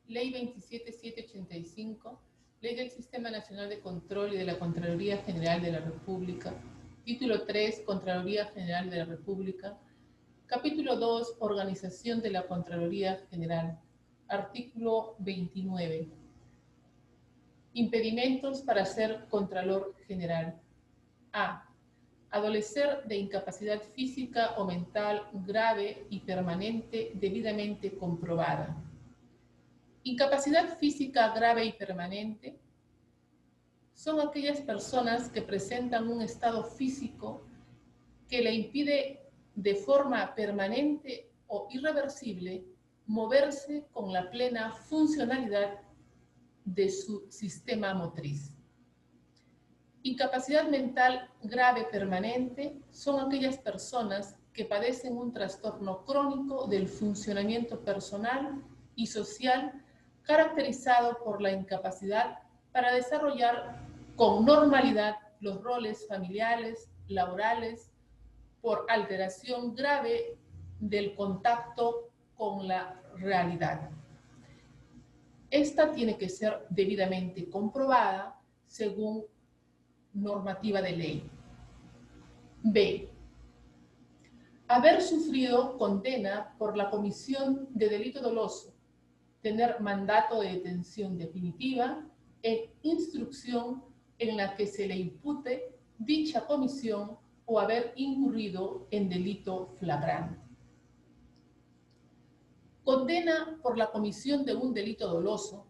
Ley 27785, Ley del Sistema Nacional de Control y de la Contraloría General de la República. Título 3, Contraloría General de la República. Capítulo 2, Organización de la Contraloría General. Artículo 29. Impedimentos para ser Contralor General. A. Adolecer de incapacidad física o mental grave y permanente debidamente comprobada. Incapacidad física grave y permanente son aquellas personas que presentan un estado físico que le impide de forma permanente o irreversible moverse con la plena funcionalidad de su sistema motriz. Incapacidad mental grave permanente son aquellas personas que padecen un trastorno crónico del funcionamiento personal y social caracterizado por la incapacidad para desarrollar con normalidad los roles familiares, laborales, por alteración grave del contacto con la realidad. Esta tiene que ser debidamente comprobada según normativa de ley. B. Haber sufrido condena por la comisión de delito doloso, tener mandato de detención definitiva e instrucción en la que se le impute dicha comisión o haber incurrido en delito flagrante. Condena por la comisión de un delito doloso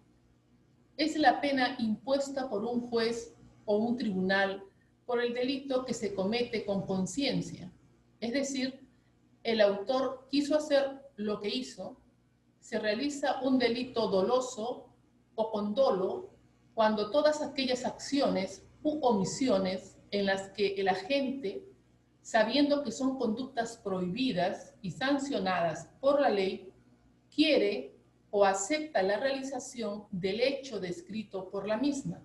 es la pena impuesta por un juez o un tribunal por el delito que se comete con conciencia. Es decir, el autor quiso hacer lo que hizo, se realiza un delito doloso o con dolo cuando todas aquellas acciones u omisiones en las que el agente, sabiendo que son conductas prohibidas y sancionadas por la ley, quiere o acepta la realización del hecho descrito por la misma,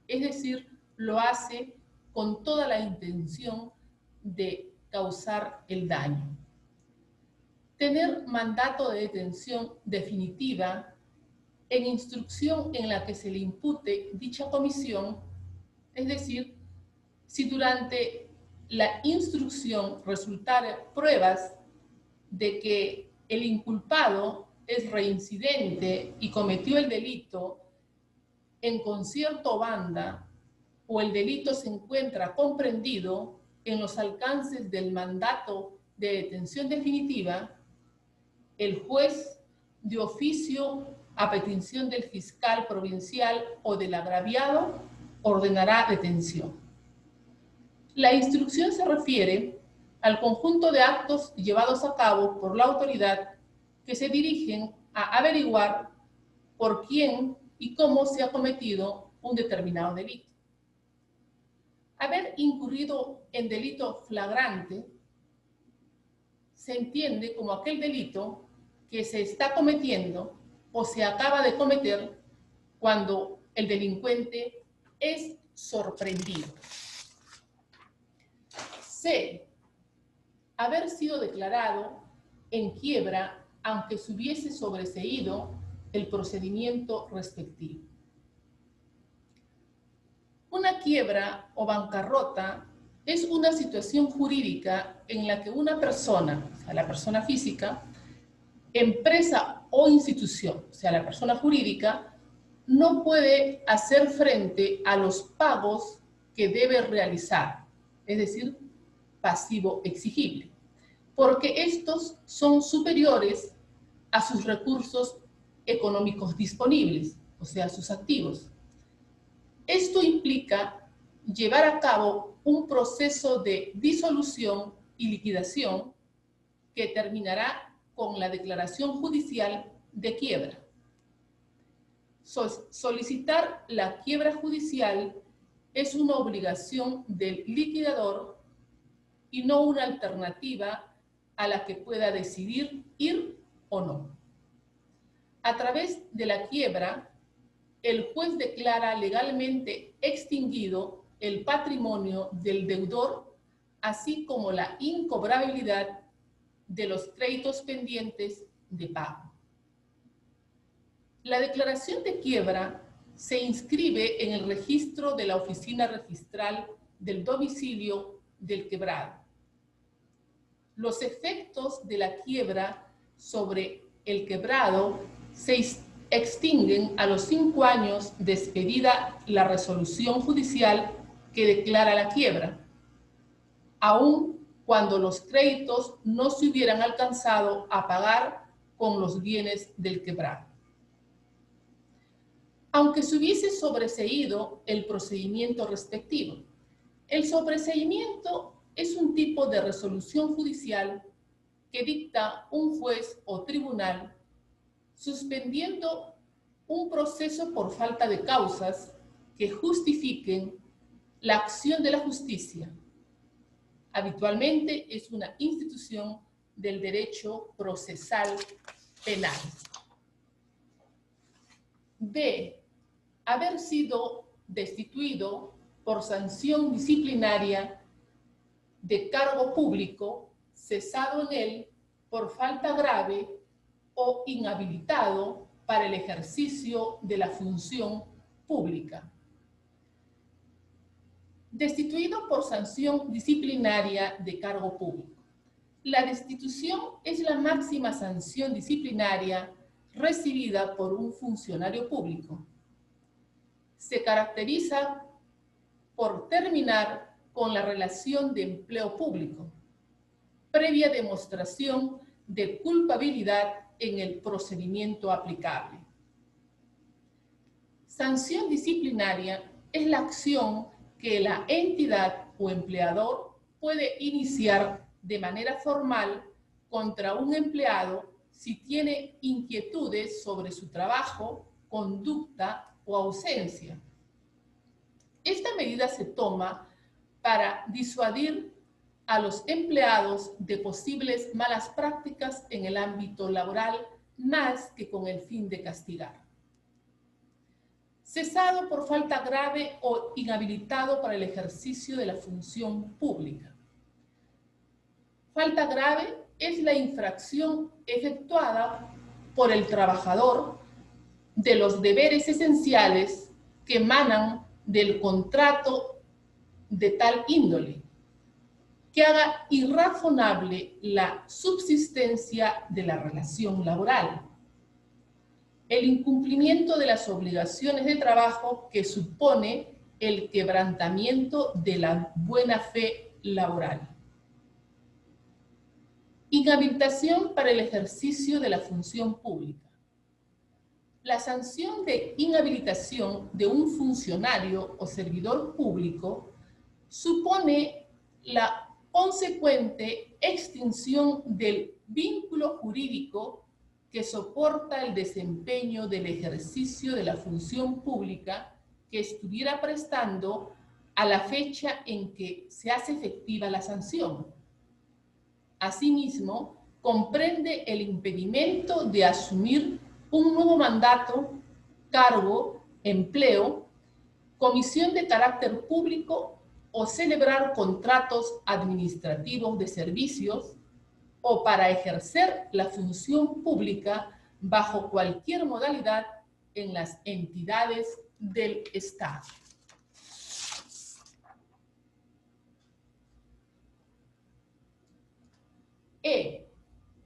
es decir, lo hace con toda la intención de causar el daño. Tener mandato de detención definitiva en instrucción en la que se le impute dicha comisión, es decir, si durante la instrucción resultara pruebas de que el inculpado es reincidente y cometió el delito en concierto o banda, o el delito se encuentra comprendido en los alcances del mandato de detención definitiva, el juez de oficio a petición del fiscal provincial o del agraviado ordenará detención. La instrucción se refiere al conjunto de actos llevados a cabo por la autoridad que se dirigen a averiguar por quién y cómo se ha cometido un determinado delito. Haber incurrido en delito flagrante se entiende como aquel delito que se está cometiendo o se acaba de cometer cuando el delincuente es sorprendido. C. Haber sido declarado en quiebra aunque se hubiese sobreseído el procedimiento respectivo. Una quiebra o bancarrota es una situación jurídica en la que una persona, o sea, la persona física, empresa o institución, o sea, la persona jurídica, no puede hacer frente a los pagos que debe realizar, es decir, pasivo exigible, porque estos son superiores a sus recursos económicos disponibles, o sea, sus activos. Esto implica llevar a cabo un proceso de disolución y liquidación que terminará con la declaración judicial de quiebra. Solicitar la quiebra judicial es una obligación del liquidador y no una alternativa a la que pueda decidir ir o no. A través de la quiebra, el juez declara legalmente extinguido el patrimonio del deudor, así como la incobrabilidad de los créditos pendientes de pago. La declaración de quiebra se inscribe en el registro de la oficina registral del domicilio del quebrado. Los efectos de la quiebra sobre el quebrado se extinguen a los 5 años de expedida la resolución judicial que declara la quiebra, aun cuando los créditos no se hubieran alcanzado a pagar con los bienes del quebrado. Aunque se hubiese sobreseído el procedimiento respectivo, el sobreseimiento es un tipo de resolución judicial que dicta un juez o tribunal suspendiendo un proceso por falta de causas que justifiquen la acción de la justicia. Habitualmente es una institución del derecho procesal penal. B. Haber sido destituido por sanción disciplinaria de cargo público, cesado en él por falta grave o inhabilitado para el ejercicio de la función pública. Destituido por sanción disciplinaria de cargo público. La destitución es la máxima sanción disciplinaria recibida por un funcionario público. Se caracteriza por terminar con la relación de empleo público, previa demostración de culpabilidad en el procedimiento aplicable. Sanción disciplinaria es la acción que la entidad o empleador puede iniciar de manera formal contra un empleado si tiene inquietudes sobre su trabajo, conducta o ausencia. Esta medida se toma para disuadir a los empleados de posibles malas prácticas en el ámbito laboral más que con el fin de castigar. Cesado por falta grave o inhabilitado para el ejercicio de la función pública. Falta grave es la infracción efectuada por el trabajador de los deberes esenciales que emanan del contrato de tal índole, que haga irrazonable la subsistencia de la relación laboral. El incumplimiento de las obligaciones de trabajo que supone el quebrantamiento de la buena fe laboral. Inhabilitación para el ejercicio de la función pública. La sanción de inhabilitación de un funcionario o servidor público supone la consecuente extinción del vínculo jurídico que soporta el desempeño del ejercicio de la función pública que estuviera prestando a la fecha en que se hace efectiva la sanción. Asimismo, comprende el impedimento de asumir un nuevo mandato, cargo, empleo, comisión de carácter público o celebrar contratos administrativos de servicios o para ejercer la función pública bajo cualquier modalidad en las entidades del Estado.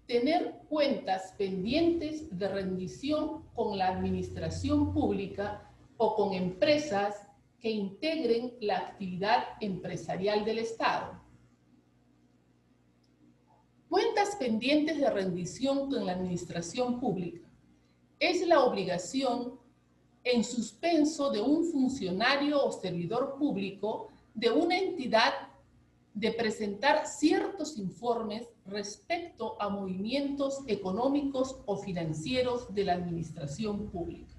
Tener cuentas pendientes de rendición con la administración pública o con empresas que integren la actividad empresarial del Estado. Cuentas pendientes de rendición con la administración pública es la obligación en suspenso de un funcionario o servidor público de una entidad de presentar ciertos informes respecto a movimientos económicos o financieros de la administración pública,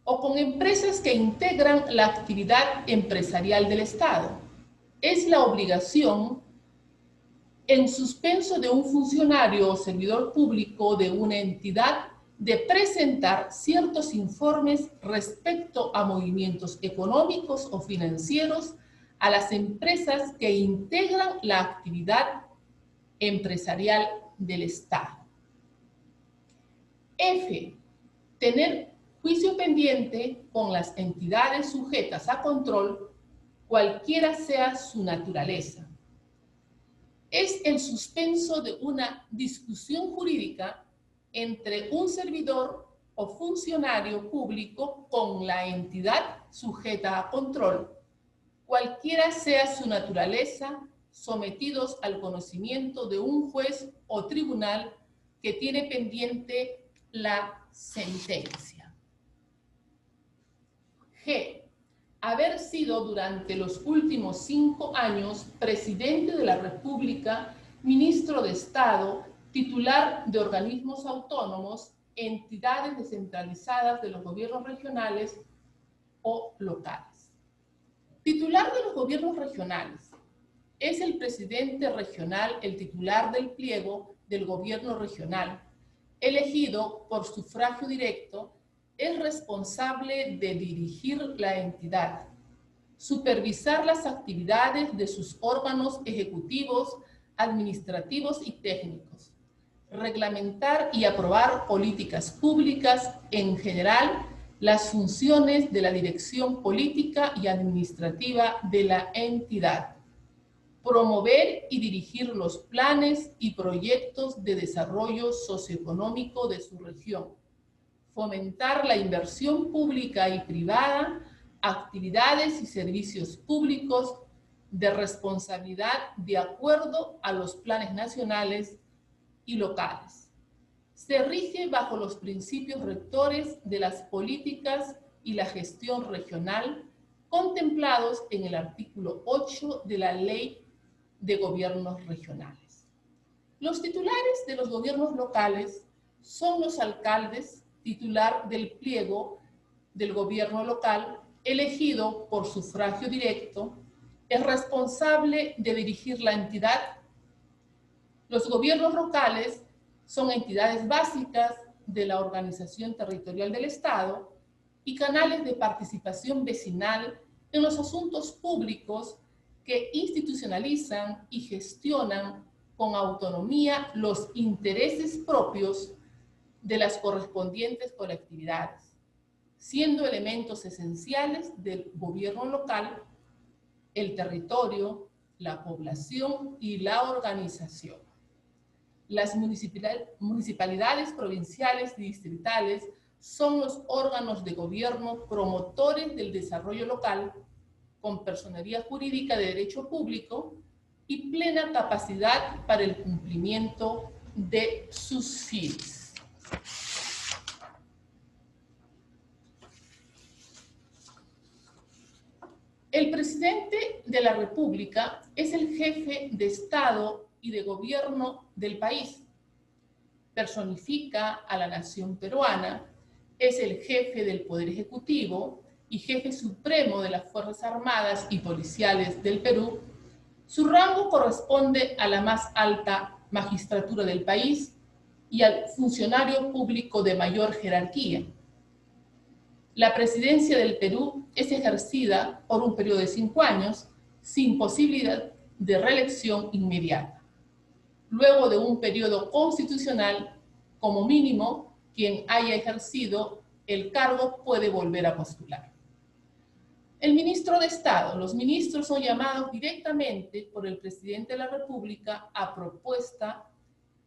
o con empresas que integran la actividad empresarial del Estado. Es la obligación en suspenso de un funcionario o servidor público de una entidad de presentar ciertos informes respecto a movimientos económicos o financieros a las empresas que integran la actividad empresarial del Estado. F. Tener juicio pendiente con las entidades sujetas a control, cualquiera sea su naturaleza. Es el suspenso de una discusión jurídica entre un servidor o funcionario público con la entidad sujeta a control, cualquiera sea su naturaleza, sometidos al conocimiento de un juez o tribunal que tiene pendiente la sentencia. G. Haber sido durante los últimos 5 años presidente de la República, ministro de Estado, titular de organismos autónomos, entidades descentralizadas de los gobiernos regionales o locales. Titular de los gobiernos regionales. Es el presidente regional el titular del pliego del gobierno regional, elegido por sufragio directo, es responsable de dirigir la entidad, supervisar las actividades de sus órganos ejecutivos, administrativos y técnicos, reglamentar y aprobar políticas públicas en general, las funciones de la dirección política y administrativa de la entidad, promover y dirigir los planes y proyectos de desarrollo socioeconómico de su región, fomentar la inversión pública y privada, actividades y servicios públicos de responsabilidad de acuerdo a los planes nacionales y locales. Se rige bajo los principios rectores de las políticas y la gestión regional contemplados en el artículo 8 de la Ley de Gobiernos Regionales. Los titulares de los gobiernos locales son los alcaldes, titular del pliego del gobierno local, elegido por sufragio directo, es responsable de dirigir la entidad. Los gobiernos locales son entidades básicas de la organización territorial del Estado y canales de participación vecinal en los asuntos públicos que institucionalizan y gestionan con autonomía los intereses propios de las correspondientes colectividades, siendo elementos esenciales del gobierno local el territorio, la población y la organización. Las municipalidades provinciales y distritales son los órganos de gobierno promotores del desarrollo local con personería jurídica de derecho público y plena capacidad para el cumplimiento de sus fines. El presidente de la República es el jefe de Estado y de gobierno del país. Personifica a la nación peruana, es el jefe del Poder Ejecutivo y jefe supremo de las Fuerzas Armadas y Policiales del Perú. Su rango corresponde a la más alta magistratura del país y al funcionario público de mayor jerarquía. La presidencia del Perú es ejercida por un periodo de 5 años sin posibilidad de reelección inmediata. Luego de un periodo constitucional, como mínimo, quien haya ejercido el cargo puede volver a postular. El ministro de Estado. Los ministros son llamados directamente por el presidente de la República a propuesta,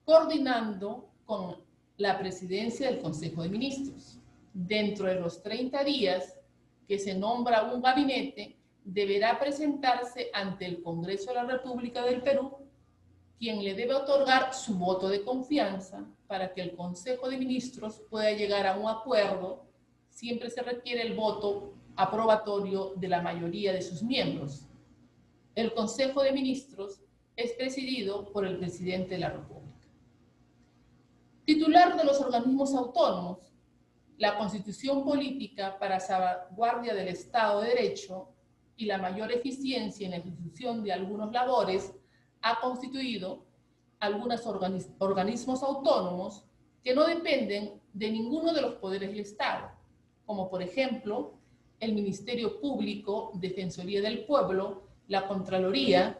coordinando con la presidencia del Consejo de Ministros. Dentro de los 30 días que se nombra un gabinete, deberá presentarse ante el Congreso de la República del Perú, quien le debe otorgar su voto de confianza para que el Consejo de Ministros pueda llegar a un acuerdo. Siempre se requiere el voto aprobatorio de la mayoría de sus miembros. El Consejo de Ministros es presidido por el presidente de la República. Titular de los organismos autónomos. La Constitución política para salvaguardia del Estado de Derecho y la mayor eficiencia en la ejecución de algunas labores ha constituido algunos organismos autónomos que no dependen de ninguno de los poderes del Estado, como por ejemplo el Ministerio Público, Defensoría del Pueblo, la Contraloría,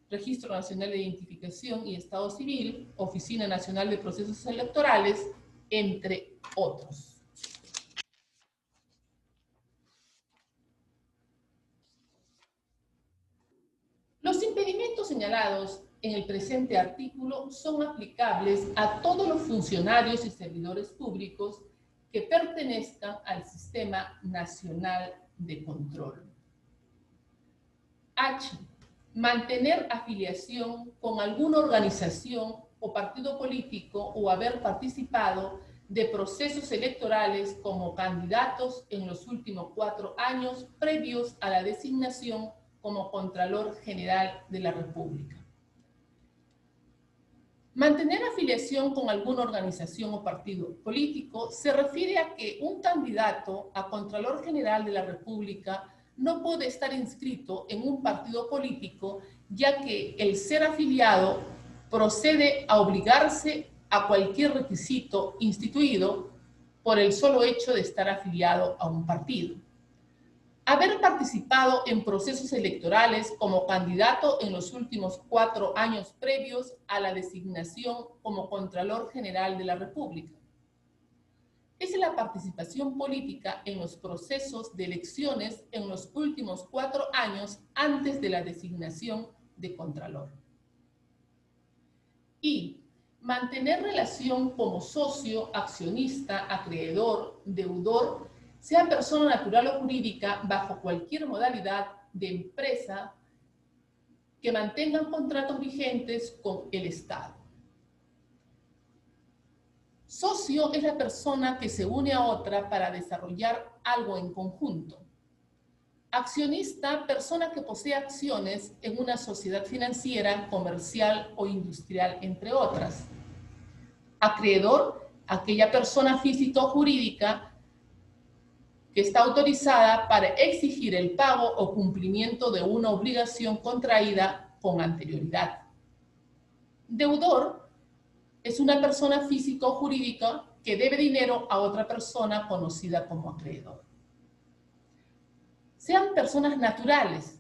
Registro Nacional de Identificación y Estado Civil, Oficina Nacional de Procesos Electorales, entre otros. Los impedimentos señalados en el presente artículo son aplicables a todos los funcionarios y servidores públicos que pertenezcan al Sistema Nacional de Control. H. Mantener afiliación con alguna organización o partido político o haber participado de procesos electorales como candidatos en los últimos 4 años previos a la designación como Contralor General de la República. Mantener afiliación con alguna organización o partido político se refiere a que un candidato a Contralor General de la República no puede estar inscrito en un partido político, ya que el ser afiliado procede a obligarse a cualquier requisito instituido por el solo hecho de estar afiliado a un partido. Haber participado en procesos electorales como candidato en los últimos 4 años previos a la designación como Contralor General de la República. Es la participación política en los procesos de elecciones en los últimos 4 años antes de la designación de Contralor. Y mantener relación como socio, accionista, acreedor, deudor, sea persona natural o jurídica, bajo cualquier modalidad de empresa que mantengan contratos vigentes con el Estado. Socio es la persona que se une a otra para desarrollar algo en conjunto. Accionista, persona que posee acciones en una sociedad financiera, comercial o industrial, entre otras. Acreedor, aquella persona física o jurídica que está autorizada para exigir el pago o cumplimiento de una obligación contraída con anterioridad. Deudor es una persona física o jurídica que debe dinero a otra persona conocida como acreedor. Sean personas naturales.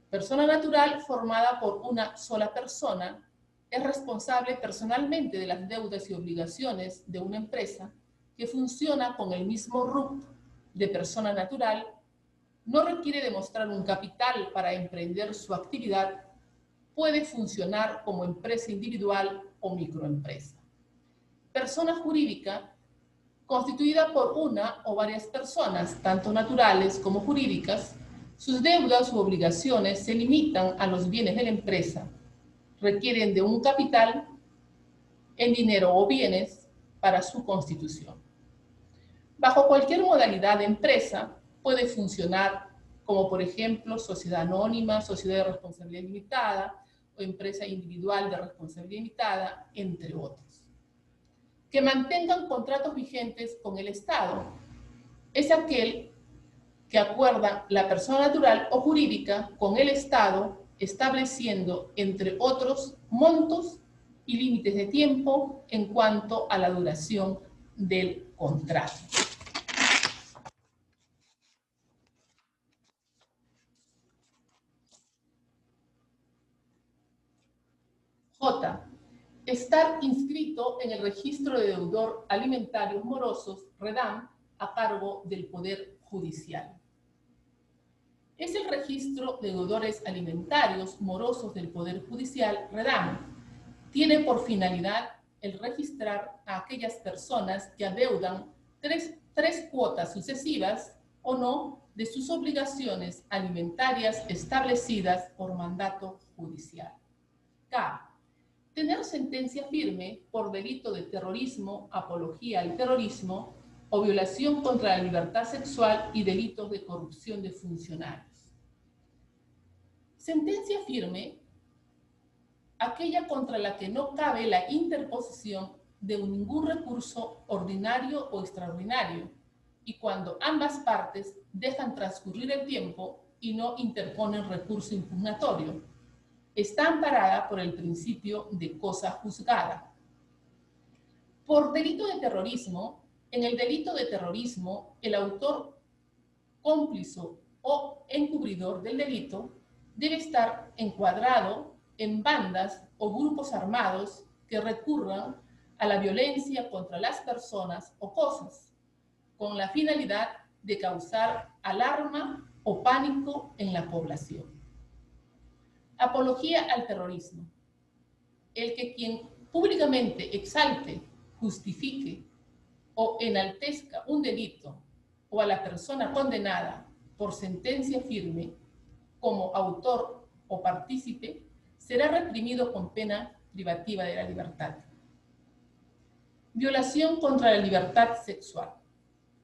Persona natural formada por una sola persona es responsable personalmente de las deudas y obligaciones de una empresa que funciona con el mismo RUC de persona natural, no requiere demostrar un capital para emprender su actividad, puede funcionar como empresa individual o microempresa. Persona jurídica, constituida por una o varias personas, tanto naturales como jurídicas, sus deudas u obligaciones se limitan a los bienes de la empresa, requieren de un capital en dinero o bienes para su constitución. Bajo cualquier modalidad de empresa puede funcionar como, por ejemplo, sociedad anónima, sociedad de responsabilidad limitada o empresa individual de responsabilidad limitada, entre otros. Que mantengan contratos vigentes con el Estado es aquel que acuerda la persona natural o jurídica con el Estado, estableciendo, entre otros, montos y límites de tiempo en cuanto a la duración del contrato. J. Estar inscrito en el registro de deudor alimentarios morosos, REDAM, a cargo del Poder Judicial. Es el registro de deudores alimentarios morosos del Poder Judicial, REDAM. Tiene por finalidad el registrar a aquellas personas que adeudan tres cuotas sucesivas o no de sus obligaciones alimentarias establecidas por mandato judicial. K. Tener sentencia firme por delito de terrorismo, apología al terrorismo o violación contra la libertad sexual y delitos de corrupción de funcionarios. Sentencia firme, aquella contra la que no cabe la interposición de ningún recurso ordinario o extraordinario, y cuando ambas partes dejan transcurrir el tiempo y no interponen recurso impugnatorio, está amparada por el principio de cosa juzgada. Por delito de terrorismo, en el delito de terrorismo, el autor cómplice o encubridor del delito debe estar encuadrado en bandas o grupos armados que recurran a la violencia contra las personas o cosas, con la finalidad de causar alarma o pánico en la población. Apología al terrorismo. El que quien públicamente exalte, justifique o enaltezca un delito o a la persona condenada por sentencia firme como autor o partícipe, será reprimido con pena privativa de la libertad. Violación contra la libertad sexual.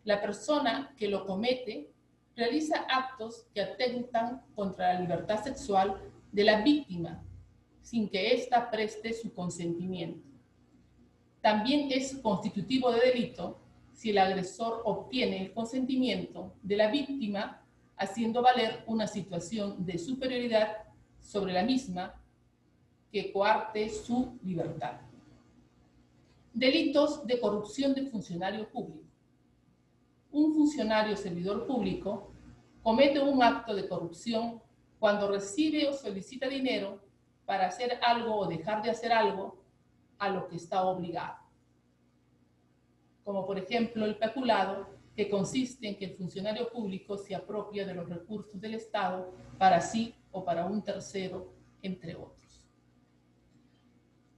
La persona que lo comete realiza actos que atentan contra la libertad sexual de la víctima sin que ésta preste su consentimiento. También es constitutivo de delito si el agresor obtiene el consentimiento de la víctima haciendo valer una situación de superioridad sobre la misma que coarte su libertad. Delitos de corrupción de funcionario público. Un funcionario servidor público comete un acto de corrupción cuando recibe o solicita dinero para hacer algo o dejar de hacer algo a lo que está obligado. Como por ejemplo el peculado, que consiste en que el funcionario público se apropia de los recursos del Estado para sí o para un tercero, entre otros.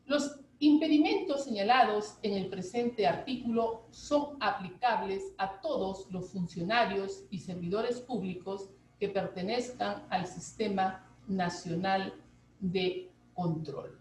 Los impedimentos señalados en el presente artículo son aplicables a todos los funcionarios y servidores públicos que pertenezcan al Sistema Nacional de Control.